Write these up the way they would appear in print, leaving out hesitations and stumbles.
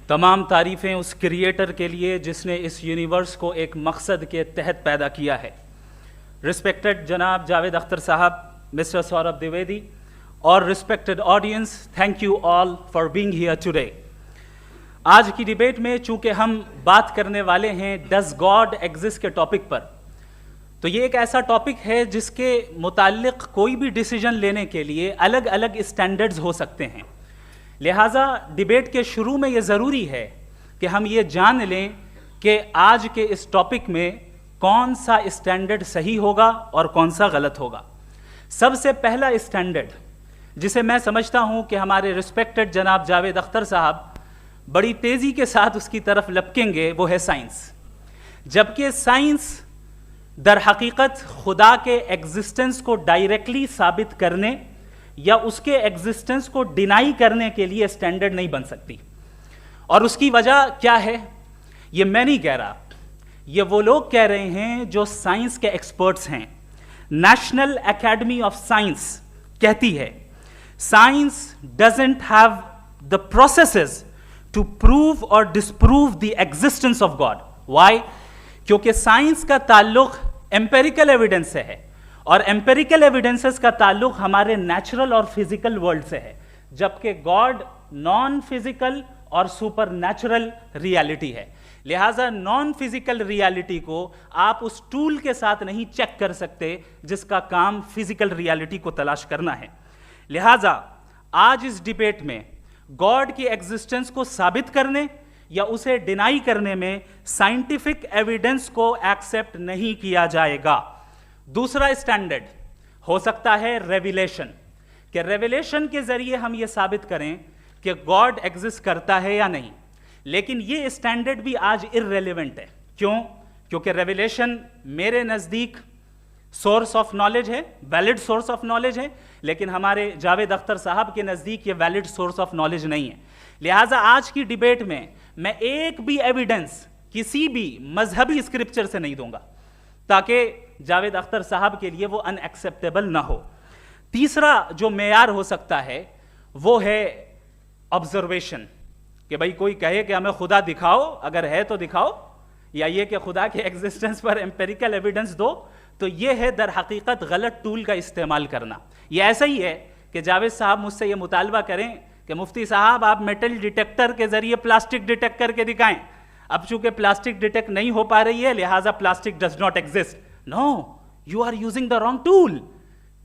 تمام تعریفیں اس کریٹر کے لیے جس نے اس یونیورس کو ایک مقصد کے تحت پیدا کیا ہے. رسپیکٹڈ جناب جاوید اختر صاحب, مسٹر سوربھ دویدی اور respected audience, thank you all for being here today. آج کی ڈیبیٹ میں چونکہ ہم بات کرنے والے ہیں ڈز گاڈ ایگزسٹ کے ٹاپک پر, تو یہ ایک ایسا ٹاپک ہے جس کے متعلق کوئی بھی ڈیسیجن لینے کے لیے الگ الگ اسٹینڈرڈز ہو سکتے ہیں. لہٰذا ڈیبیٹ کے شروع میں یہ ضروری ہے کہ ہم یہ جان لیں کہ آج کے اس ٹاپک میں کون سا اسٹینڈرڈ صحیح ہوگا اور کون سا غلط ہوگا. سب سے پہلا اسٹینڈرڈ جسے میں سمجھتا ہوں کہ ہمارے رسپیکٹڈ جناب جاوید اختر صاحب بڑی تیزی کے ساتھ اس کی طرف لپکیں گے, وہ ہے سائنس. جبکہ سائنس در حقیقت خدا کے ایگزسٹنس کو ڈائریکٹلی ثابت کرنے یا اس کے ایگزسٹنس کو ڈینائی کرنے کے لیے اسٹینڈرڈ نہیں بن سکتی. اور اس کی وجہ کیا ہے یہ میں نہیں کہہ رہا, یہ وہ لوگ کہہ رہے ہیں جو سائنس کے ایکسپرٹس ہیں. نیشنل اکیڈمی آف سائنس کہتی ہے science doesn't have the processes to prove اور disprove the existence of God. Why? کیونکہ سائنس کا تعلق ایمپیریکل ایویڈنس سے ہے, اور ایمپیریکل ایویڈنسز کا تعلق ہمارے نیچرل اور فزیکل ورلڈ سے ہے, جبکہ گاڈ نان فزیکل اور سپر نیچرل ریالٹی ہے. لہٰذا نان فزیکل ریالٹی کو آپ اس ٹول کے ساتھ نہیں چیک کر سکتے جس کا کام فزیکل ریالٹی کو تلاش کرنا ہے. لہٰذا آج اس ڈیبیٹ میں گاڈ کی ایگزسٹنس کو ثابت کرنے یا اسے ڈینائی کرنے میں سائنٹیفک ایویڈنس کو ایکسیپٹ نہیں کیا جائے گا. دوسرا اسٹینڈرڈ ہو سکتا ہے ریویلیشن, کہ ریویلیشن کے ذریعے ہم یہ ثابت کریں کہ گاڈ ایگزسٹ کرتا ہے یا نہیں. لیکن یہ اسٹینڈرڈ بھی آج ارریلیونٹ ہے. کیوں؟ کیونکہ ریویلیشن میرے نزدیک سورس آف نالج ہے, ویلڈ سورس آف نالج ہے, لیکن ہمارے جاوید اختر صاحب کے نزدیک یہ ویلڈ سورس آف نالج نہیں ہے. لہٰذا آج کی ڈیبیٹ میں ایک بھی ایویڈنس کسی بھی مذہبی اسکرپچر سے نہیں دوں گا تاکہ جاوید اختر صاحب کے لیے وہ ان ایکسیپٹیبل نہ ہو. تیسرا جو معیار ہو سکتا ہے وہ ہے آبزرویشن, کہ بھائی کوئی کہے کہ ہمیں خدا دکھاؤ, اگر ہے تو دکھاؤ, یا یہ کہ خدا کے ایگزسٹنس پر ایمپیریکل ایویڈنس دو, تو یہ ہے در حقیقت غلط ٹول کا استعمال کرنا. یہ ایسا ہی ہے کہ جاوید صاحب مجھ سے یہ مطالبہ کریں کہ مفتی صاحب آپ میٹل ڈیٹیکٹر کے ذریعے پلاسٹک ڈیٹیکٹ کر کے دکھائیں. اب چونکہ پلاسٹک ڈیٹیکٹ نہیں ہو پا رہی ہے لہٰذا plastic does not exist. No, you are using the wrong tool.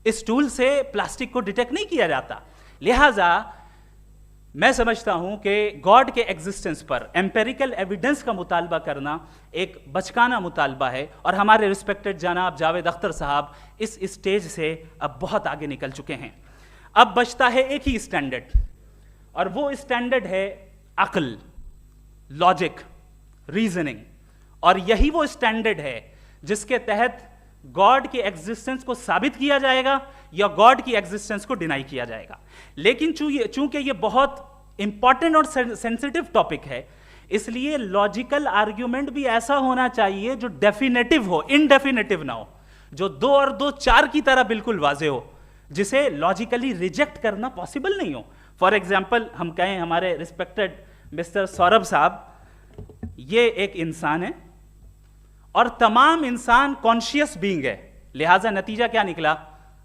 اس ٹول سے پلاسٹک کو ڈیٹیکٹ نہیں کیا جاتا. لہٰذا میں سمجھتا ہوں کہ گاڈ کے ایگزسٹنس پر ایمپیریکل ایویڈنس کا مطالبہ کرنا ایک بچکانہ مطالبہ ہے, اور ہمارے رسپیکٹڈ جناب جاوید اختر صاحب اس اسٹیج سے اب بہت آگے نکل چکے ہیں. اب بچتا ہے ایک ہی اسٹینڈرڈ, اور وہ اسٹینڈرڈ ہے عقل, لاجک, ریزننگ. اور یہی وہ اسٹینڈرڈ ہے جس کے تحت گاڈ کی ایگزسٹنس کو ثابت کیا جائے گا یا گاڈ کی ایگزسٹنس کو ڈینائی کیا جائے گا. لیکن چونکہ یہ بہت امپورٹنٹ اور سینسٹیو ٹاپک ہے, اس لیے لاجیکل آرگیومنٹ بھی ایسا ہونا چاہیے جو ڈیفینیٹو ہو, انڈیفینیٹو نہ ہو, جو 2 اور 2 4 کی طرح بالکل واضح ہو, جسے لاجیکلی ریجیکٹ کرنا پاسبل نہیں ہو. فار ایگزامپل ہم کہیں ہمارے رسپیکٹڈ مسٹر سوربھ صاحب یہ ایک انسان ہے اور تمام انسان کانشیس بینگ ہے, لہٰذا نتیجہ کیا نکلا,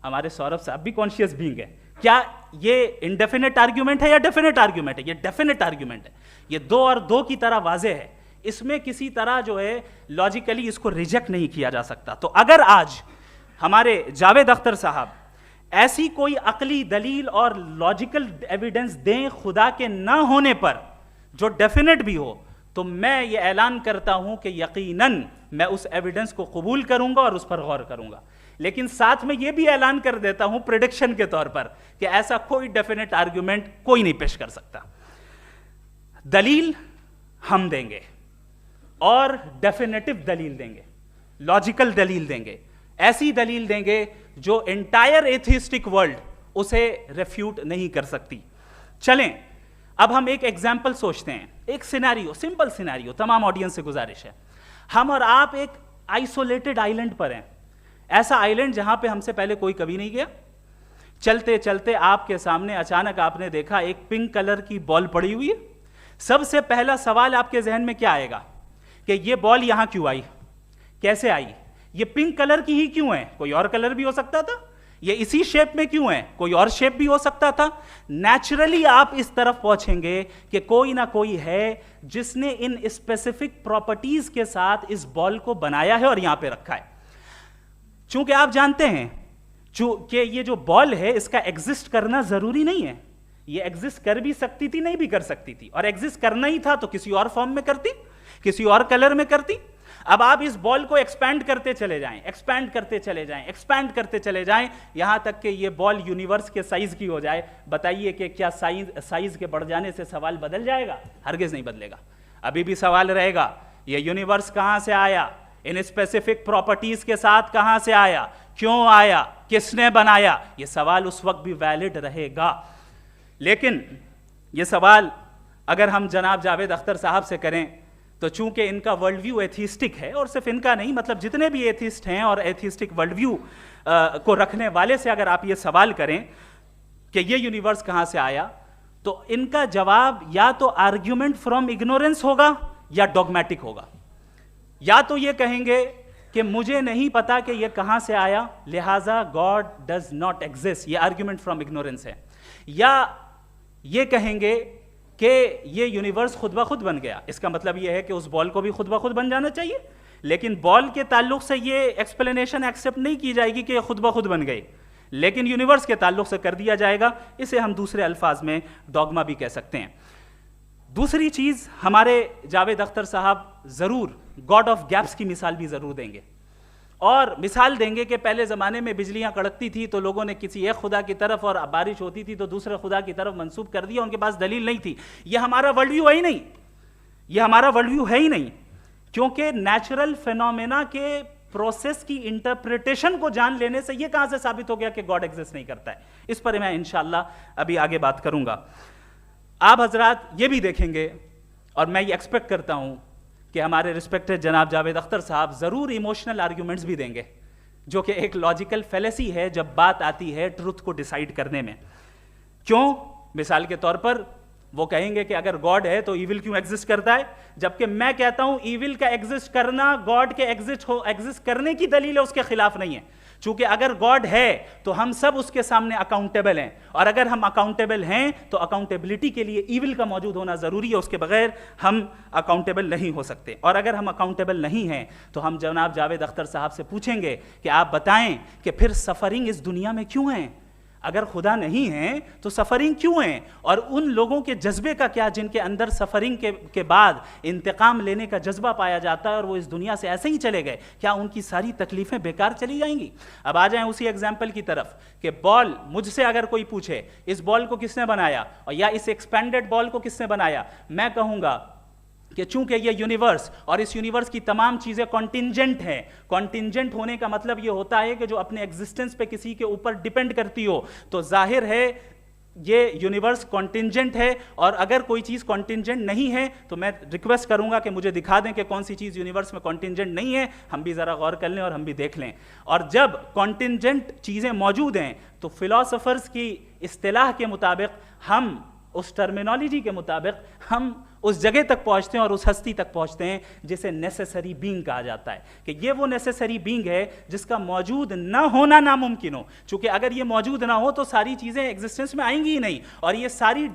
ہمارے سوربھ صاحب بھی کانشیس بینگ ہے. کیا یہ انڈیفینٹ آرگیومنٹ ہے یا ڈیفینٹ آرگیومنٹ ہے؟ یہ ڈیفینٹ آرگیومنٹ ہے. یہ 2 اور 2 کی طرح واضح ہے, اس میں کسی طرح جو ہے لاجیکلی اس کو ریجیکٹ نہیں کیا جا سکتا. تو اگر آج ہمارے جاوید اختر صاحب ایسی کوئی عقلی دلیل اور لاجیکل ایویڈنس دیں خدا کے نہ ہونے پر جو ڈیفینٹ بھی ہو, تو میں یہ اعلان کرتا ہوں کہ یقیناً میں اس ایویڈنس کو قبول کروں گا اور اس پر غور کروں گا. لیکن ساتھ میں یہ بھی اعلان کر دیتا ہوں پریڈکشن کے طور پر کہ ایسا کوئی ڈیفینٹ آرگیومنٹ کوئی نہیں پیش کر سکتا. دلیل ہم دیں گے اور ڈیفینیٹو دلیل دیں گے, لاجیکل دلیل دیں گے, ایسی دلیل دیں گے جو انٹائر ایتھیسٹک ورلڈ اسے ریفیوٹ نہیں کر سکتی. چلیں اب ہم ایک ایگزامپل سوچتے ہیں, ایک سیناریو, سمپل سیناریو, تمام آڈینس سے گزارش ہے, ہم اور آپ ایک आइसोलेटेड आइलैंड पर हैं, ऐसा आइलैंड जहां पे हमसे पहले कोई कभी नहीं गया। चलते चलते आपके सामने अचानक आपने देखा एक पिंक कलर की बॉल पड़ी हुई है। सबसे पहला सवाल आपके जहन में क्या आएगा कि ये बॉल यहां क्यों आई, कैसे आई, ये पिंक कलर की ही क्यों है, कोई और कलर भी हो सकता था, ये इसी शेप में क्यों है, कोई और शेप भी हो सकता था। नेचुरली आप इस तरफ पहुंचेंगे कि कोई ना कोई है जिसने इन स्पेसिफिक प्रॉपर्टीज के साथ इस बॉल को बनाया है और यहां पे रखा है। चूंकि आप जानते हैं कि ये जो बॉल है इसका एग्जिस्ट करना जरूरी नहीं है, ये एग्जिस्ट कर भी सकती थी, नहीं भी कर सकती थी, और एग्जिस्ट करना ही था तो किसी और फॉर्म में करती, किसी और कलर में करती। अब आप इस बॉल को एक्सपैंड करते चले जाएं, एक्सपैंड करते चले जाएं, एक्सपैंड करते चले जाएं, यहां तक कि ये बॉल यूनिवर्स के साइज की हो जाए। बताइए कि क्या साइज के बढ़ जाने से सवाल बदल जाएगा? हरगिज नहीं बदलेगा। अभी भी सवाल रहेगा ये यूनिवर्स कहां से आया, इन स्पेसिफिक प्रॉपर्टीज के साथ कहां से आया, क्यों आया, किसने बनाया, ये सवाल उस वक्त भी वैलिड रहेगा। लेकिन ये सवाल अगर हम जनाब जावेद अख्तर साहब से करें तो चूंकि इनका वर्ल्ड व्यू एथिस्टिक है, और सिर्फ इनका नहीं, मतलब जितने भी एथिस्ट हैं और एथिस्टिक वर्ल्ड व्यू को रखने वाले से अगर आप ये सवाल करें कि ये यूनिवर्स कहां से आया, तो इनका जवाब या तो आर्ग्यूमेंट फ्रॉम इग्नोरेंस होगा या डॉगमेटिक होगा। या तो ये कहेंगे कि मुझे नहीं पता कि ये कहां से आया, लिहाजा गॉड डज नॉट एग्जिस्ट, ये आर्ग्यूमेंट फ्रॉम इग्नोरेंस है, या ये कहेंगे कि ये यूनिवर्स खुद ब खुद बन गया। इसका मतलब ये है कि उस बॉल को भी खुद ब खुद बन जाना चाहिए, लेकिन बॉल के ताल्लुक से ये एक्सप्लेनेशन एक्सेप्ट नहीं की जाएगी कि ये खुद ब खुद बन गई, लेकिन यूनिवर्स के ताल्लुक से कर दिया जाएगा। इसे हम दूसरे अल्फाज में डॉगमा भी कह सकते हैं। दूसरी चीज, हमारे जावेद अख्तर साहब जरूर गॉड ऑफ गैप्स की मिसाल भी जरूर देंगे, और मिसाल देंगे कि पहले ज़माने में बिजलियां कड़कती थी तो लोगों ने किसी एक खुदा की तरफ, और बारिश होती थी तो दूसरे खुदा की तरफ मंसूब कर दिया, उनके पास दलील नहीं थी। यह हमारा वर्ल्ड व्यू है ही नहीं, यह हमारा वर्ल्ड व्यू है ही नहीं, क्योंकि नेचुरल फिनोमेना के प्रोसेस की इंटरप्रिटेशन को जान लेने से यह कहां से साबित हो गया कि गॉड एग्जिस्ट नहीं करता है। इस पर मैं इंशाअल्लाह अभी आगे बात करूंगा। आप हजरात ये भी देखेंगे, और मैं ये एक्सपेक्ट करता हूं कि हमारे रिस्पेक्टेड जनाब जावेद अख्तर साहब ज़रूर इमोशनल आर्ग्यूमेंट्स भी देंगे, जो कि एक लॉजिकल फेलेसी है जब बात आती है ट्रुथ को डिसाइड करने में। क्यों? मिसाल के तौर पर वो कहेंगे कि अगर गॉड है तो ईविल क्यों एग्जिस्ट करता है, जबकि मैं कहता हूं ईविल का एग्जिस्ट करना गॉड के एग्जिस्ट करने की दलील है, उसके खिलाफ नहीं है। चूंकि अगर गॉड है तो हम सब उसके सामने अकाउंटेबल हैं, और अगर हम अकाउंटेबल हैं तो अकाउंटेबिलिटी के लिए ईविल का मौजूद होना जरूरी है, उसके बगैर हम अकाउंटेबल नहीं हो सकते। और अगर हम अकाउंटेबल नहीं हैं तो हम जनाब जावेद अख्तर साहब से पूछेंगे कि आप बताएं कि फिर सफरिंग इस दुनिया में क्यों है? अगर खुदा नहीं है तो सफरिंग क्यों है? और उन लोगों के जज्बे का क्या जिनके अंदर सफरिंग के बाद इंतकाम लेने का जज्बा पाया जाता है और वो इस दुनिया से ऐसे ही चले गए, क्या उनकी सारी तकलीफें बेकार चली जाएंगी? अब आ जाएं उसी एग्जाम्पल की तरफ कि बॉल, मुझसे अगर कोई पूछे इस बॉल को किसने बनाया और या इस एक्सपेंडेड बॉल को किसने बनाया, मैं कहूंगा कि चूंकि ये यूनिवर्स और इस यूनिवर्स की तमाम चीजें कॉन्टिंजेंट हैं। कॉन्टिंजेंट होने का मतलब ये होता है कि जो अपने एग्जिस्टेंस पे किसी के ऊपर डिपेंड करती हो, तो जाहिर है ये यूनिवर्स कॉन्टिंजेंट है। और अगर कोई चीज कॉन्टिंजेंट नहीं है तो मैं रिक्वेस्ट करूंगा कि मुझे दिखा दें कि कौन सी चीज यूनिवर्स में कॉन्टिंजेंट नहीं है, हम भी जरा गौर कर लें और हम भी देख लें। और जब कॉन्टिंजेंट चीजें मौजूद हैं तो फिलोसोफर्स की इस्तिलाह के मुताबिक, हम उस टर्मिनोलॉजी के मुताबिक हम उस जगह तक पहुंचते हैं और उस हस्ती तक पहुंचते हैं जिसे नेसेसरी बीइंग कहा जाता है, कि ये वो नेसेसरी बीइंग है जिसका मौजूद ना होना नामुमकिन हो। चूंकि अगर ये मौजूद ना हो तो सारी चीजें एग्जिस्टेंस में आएंगी ही नहीं, और ये सारी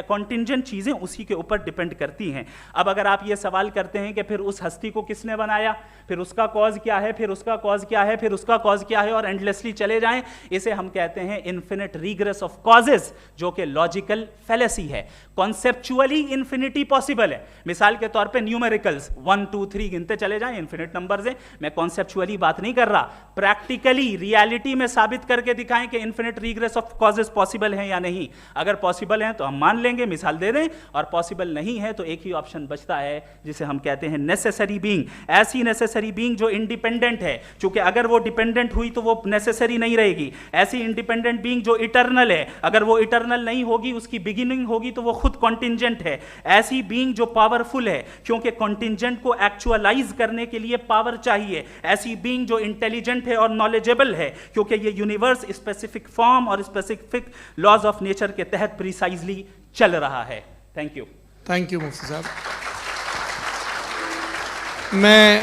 कॉन्टिंजेंट चीजें उसी के ऊपर डिपेंड करती हैं। अब अगर आप ये सवाल करते हैं कि फिर उस हस्ती को किसने बनाया, फिर उसका कॉज क्या है, फिर उसका कॉज क्या है, फिर उसका कॉज क्या है, और एंडलेसली चले जाएं, इसे हम कहते हैं इन्फिनिट रीग्रेस ऑफ कॉजेज, जो कि लॉजिकल फेलेसी है। कॉन्सेप्चुअली इन्फिनिटी पॉसिबल है। मिसाल के तौर पे न्यूमेरिकल्स 1 2 3 गिनते चले जाएं, इन्फिनिट नंबर्स हैं। मैं कॉन्सेप्चुअली बात नहीं कर रहा, प्रैक्टिकली रियलिटी में साबित करके दिखाएं कि infinite regress of causes possible हैं या नहीं। अगर पॉसिबल हैं तो हम मान लेंगे, मिसाल दे दें, और पॉसिबल नहीं है तो एक ही ऑप्शन बचता है जिसे हम कहते हैं नेसेसरी बीइंग। ऐसी नेसेसरी बीइंग जो इंडिपेंडेंट है, क्योंकि अगर वो डिपेंडेंट हुई तो वो नेसेसरी नहीं रहेगी। ऐसी इंडिपेंडेंट बीइंग जो इटर्नल है, अगर वो इटर्नल नहीं होगी, उसकी बिगिनिंग होगी तो वो खुद कॉन्टिंजेंट है। ऐसी ایسی بینگ جو پاورفل ہے کیونکہ کنٹینجنٹ کو ایکچوالائز کرنے کے لیے پاور چاہیے, ایسی بینگ جو انٹیلیجنٹ ہے اور نالجبل ہے کیونکہ یہ یونیورس اسپیسیفک فارم اور اسپیسیفک لاز آف نیچر کے تحت پریسائزلی چل رہا ہے. Thank you. تھینک یو مفتی صاحب. میں